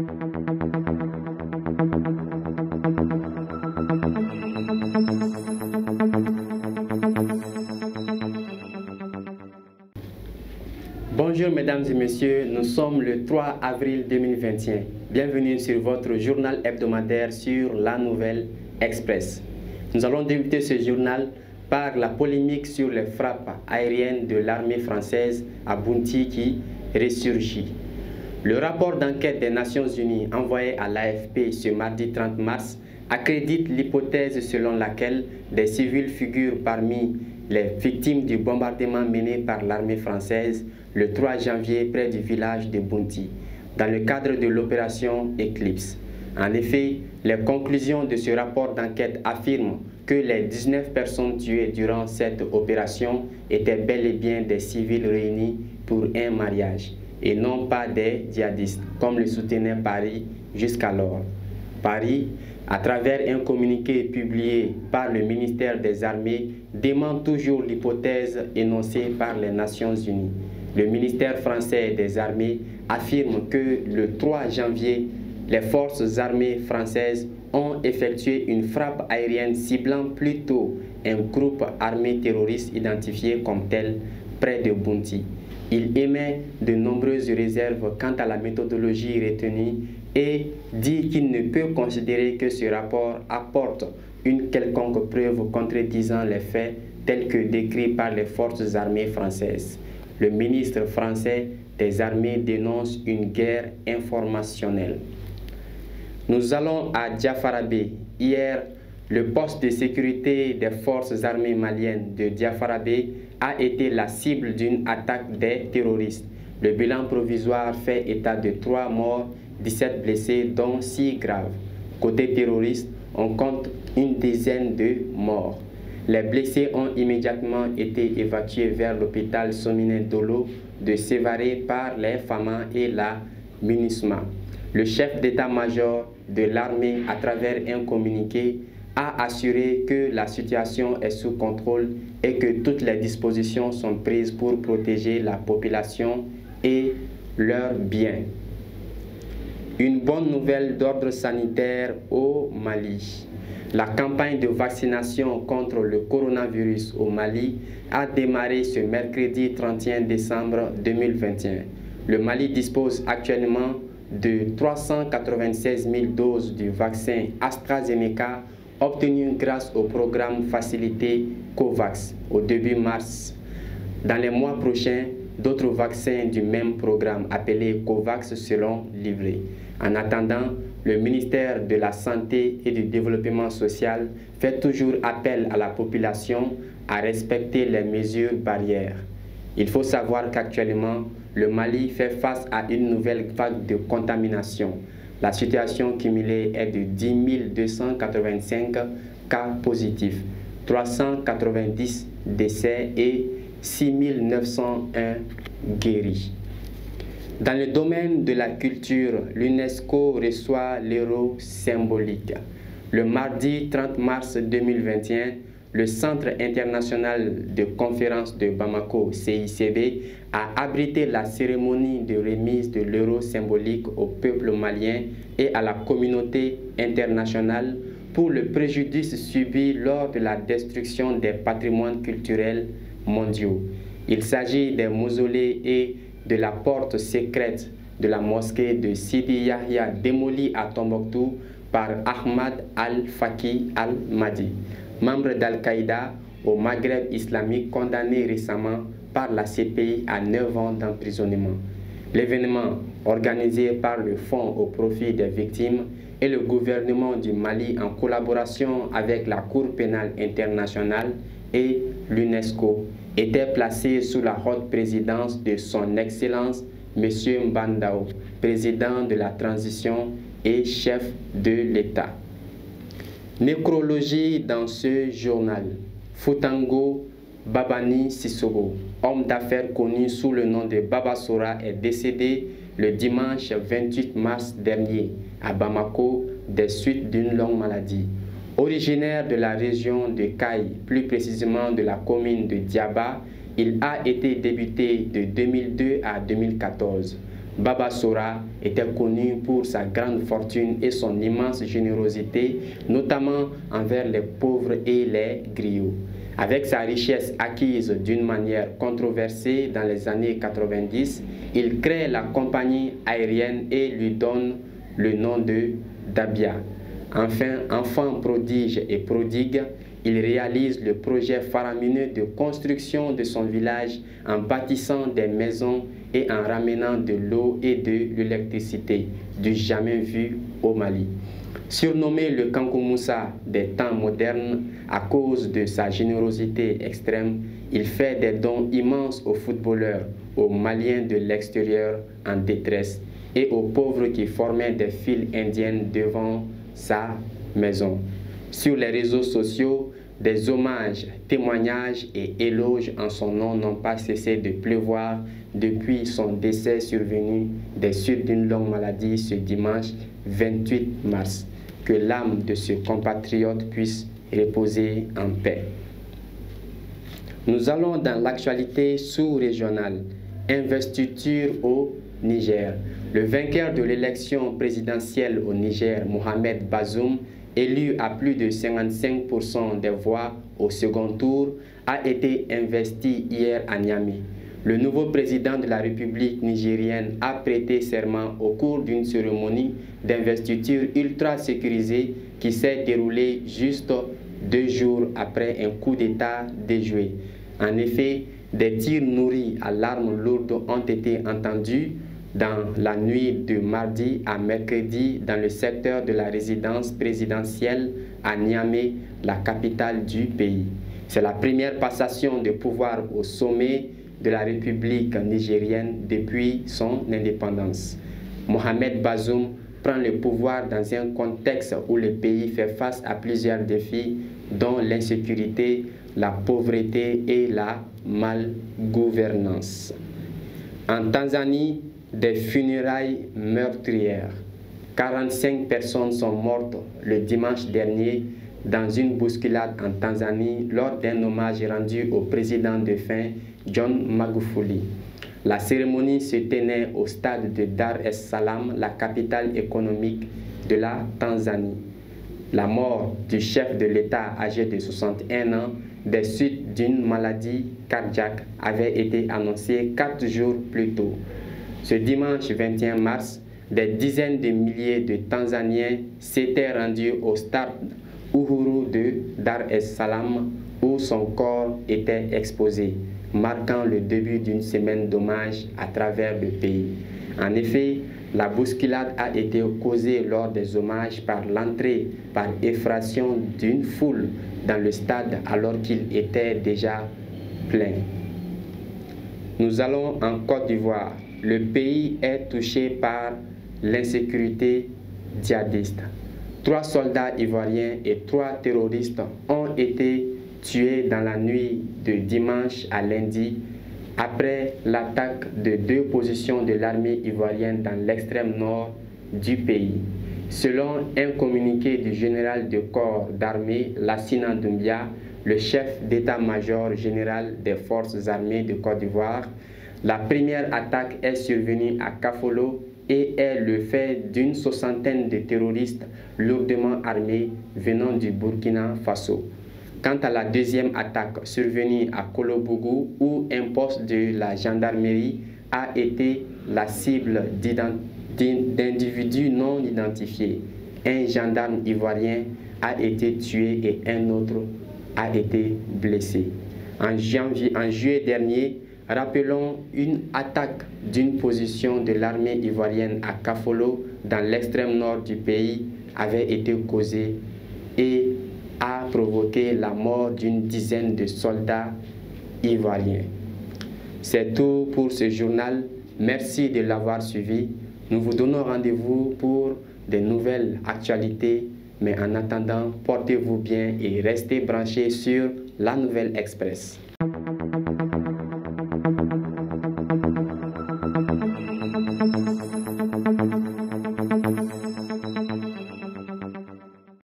Bonjour mesdames et messieurs, nous sommes le 3 avril 2021. Bienvenue sur votre journal hebdomadaire sur La Nouvelle Express. Nous allons débuter ce journal par la polémique sur les frappes aériennes de l'armée française à Bounti qui ressurgit. Le rapport d'enquête des Nations Unies envoyé à l'AFP ce mardi 30 mars accrédite l'hypothèse selon laquelle des civils figurent parmi les victimes du bombardement mené par l'armée française le 3 janvier près du village de Bounti, dans le cadre de l'opération Eclipse. En effet, les conclusions de ce rapport d'enquête affirment que les 19 personnes tuées durant cette opération étaient bel et bien des civils réunis pour un mariage, et non pas des djihadistes, comme le soutenait Paris jusqu'alors. Paris, à travers un communiqué publié par le ministère des Armées, dément toujours l'hypothèse énoncée par les Nations Unies. Le ministère français des Armées affirme que le 3 janvier, les forces armées françaises ont effectué une frappe aérienne ciblant plutôt un groupe armé terroriste identifié comme tel près de Bounti. Il émet de nombreuses réserves quant à la méthodologie retenue et dit qu'il ne peut considérer que ce rapport apporte une quelconque preuve contredisant les faits tels que décrits par les forces armées françaises. Le ministre français des Armées dénonce une guerre informationnelle. Nous allons à Diafarabé. Hier, le poste de sécurité des forces armées maliennes de Diafarabé a été la cible d'une attaque des terroristes. Le bilan provisoire fait état de 3 morts, 17 blessés, dont 6 graves. Côté terroriste, on compte une dizaine de morts. Les blessés ont immédiatement été évacués vers l'hôpital Sominen Dolo de Sévaré par les FAMA et la MINUSMA. Le chef d'état-major de l'armée, à travers un communiqué, a assuré que la situation est sous contrôle et que toutes les dispositions sont prises pour protéger la population et leurs biens. Une bonne nouvelle d'ordre sanitaire au Mali. La campagne de vaccination contre le coronavirus au Mali a démarré ce mercredi 31 décembre 2021. Le Mali dispose actuellement de 396 000 doses du vaccin AstraZeneca obtenues grâce au programme facilité COVAX au début mars. Dans les mois prochains, d'autres vaccins du même programme appelé COVAX seront livrés. En attendant, le ministère de la Santé et du Développement social fait toujours appel à la population à respecter les mesures barrières. Il faut savoir qu'actuellement, le Mali fait face à une nouvelle vague de contamination. La situation cumulée est de 10 285 cas positifs, 390 décès et 6 901 guéris. Dans le domaine de la culture, l'UNESCO reçoit l'héros symbolique. Le mardi 30 mars 2021, le Centre international de conférences de Bamako, CICB, a abrité la cérémonie de remise de l'euro symbolique au peuple malien et à la communauté internationale pour le préjudice subi lors de la destruction des patrimoines culturels mondiaux. Il s'agit des mausolées et de la porte secrète de la mosquée de Sidi Yahya démolie à Tombouctou par Ahmad al-Faki al-Mahdi, membre d'Al-Qaïda au Maghreb islamique condamné récemment par la CPI à 9 ans d'emprisonnement. L'événement, organisé par le Fonds au profit des victimes et le gouvernement du Mali en collaboration avec la Cour pénale internationale et l'UNESCO, était placé sous la haute présidence de son Excellence M. Mbandao, président de la transition et chef de l'État. Nécrologie dans ce journal. Foutango Babani Sissoko, homme d'affaires connu sous le nom de Baba Sora, est décédé le dimanche 28 mars dernier à Bamako des suites d'une longue maladie. Originaire de la région de Kaï, plus précisément de la commune de Diaba, il a été député de 2002 à 2014. Baba Sora était connu pour sa grande fortune et son immense générosité, notamment envers les pauvres et les griots. Avec sa richesse acquise d'une manière controversée dans les années 90, il crée la compagnie aérienne et lui donne le nom de Dabia. Enfin, enfant prodige et prodigue, il réalise le projet faramineux de construction de son village en bâtissant des maisons et en ramenant de l'eau et de l'électricité, du jamais vu au Mali. Surnommé le Kankou Moussa des temps modernes à cause de sa générosité extrême, il fait des dons immenses aux footballeurs, aux Maliens de l'extérieur en détresse et aux pauvres qui formaient des files indiennes devant sa maison. Sur les réseaux sociaux, des hommages, témoignages et éloges en son nom n'ont pas cessé de pleuvoir depuis son décès survenu des suites d'une longue maladie ce dimanche 28 mars. Que l'âme de ce compatriote puisse reposer en paix. Nous allons dans l'actualité sous-régionale. Investiture au Niger. Le vainqueur de l'élection présidentielle au Niger, Mohamed Bazoum, élu à plus de 55% des voix au second tour, a été investi hier à Niamey. Le nouveau président de la République nigérienne a prêté serment au cours d'une cérémonie d'investiture ultra sécurisée qui s'est déroulée juste 2 jours après un coup d'État déjoué. En effet, des tirs nourris à l'arme lourde ont été entendus dans la nuit de mardi à mercredi dans le secteur de la résidence présidentielle à Niamey, la capitale du pays. C'est la première passation de pouvoir au sommet de la République nigérienne depuis son indépendance. Mohamed Bazoum prend le pouvoir dans un contexte où le pays fait face à plusieurs défis, dont l'insécurité, la pauvreté et la malgouvernance. En Tanzanie, des funérailles meurtrières. 45 personnes sont mortes le dimanche dernier dans une bousculade en Tanzanie lors d'un hommage rendu au président défunt John Magufuli. La cérémonie se tenait au stade de Dar es Salaam, la capitale économique de la Tanzanie. La mort du chef de l'État âgé de 61 ans des suites d'une maladie cardiaque avait été annoncée 4 jours plus tôt. Ce dimanche 21 mars, des dizaines de milliers de Tanzaniens s'étaient rendus au stade Uhuru de Dar es Salaam où son corps était exposé, marquant le début d'une semaine d'hommage à travers le pays. En effet, la bousculade a été causée lors des hommages par l'entrée par effraction d'une foule dans le stade alors qu'il était déjà plein. Nous allons en Côte d'Ivoire. Le pays est touché par l'insécurité djihadiste. 3 soldats ivoiriens et 3 terroristes ont été tués dans la nuit de dimanche à lundi après l'attaque de 2 positions de l'armée ivoirienne dans l'extrême nord du pays. Selon un communiqué du général de corps d'armée Lassina Doumbia, le chef d'état-major général des forces armées de Côte d'Ivoire, la première attaque est survenue à Kafolo et est le fait d'une 60aine de terroristes lourdement armés venant du Burkina Faso. Quant à la deuxième attaque survenue à Kolobougou, où un poste de la gendarmerie a été la cible d'individus non identifiés, un gendarme ivoirien a été tué et un autre a été blessé. En juillet dernier, rappelons une attaque d'une position de l'armée ivoirienne à Kafolo, dans l'extrême nord du pays, avait été causée et a provoqué la mort d'une dizaine de soldats ivoiriens. C'est tout pour ce journal. Merci de l'avoir suivi. Nous vous donnons rendez-vous pour de nouvelles actualités. Mais en attendant, portez-vous bien et restez branchés sur La Nouvelle Express.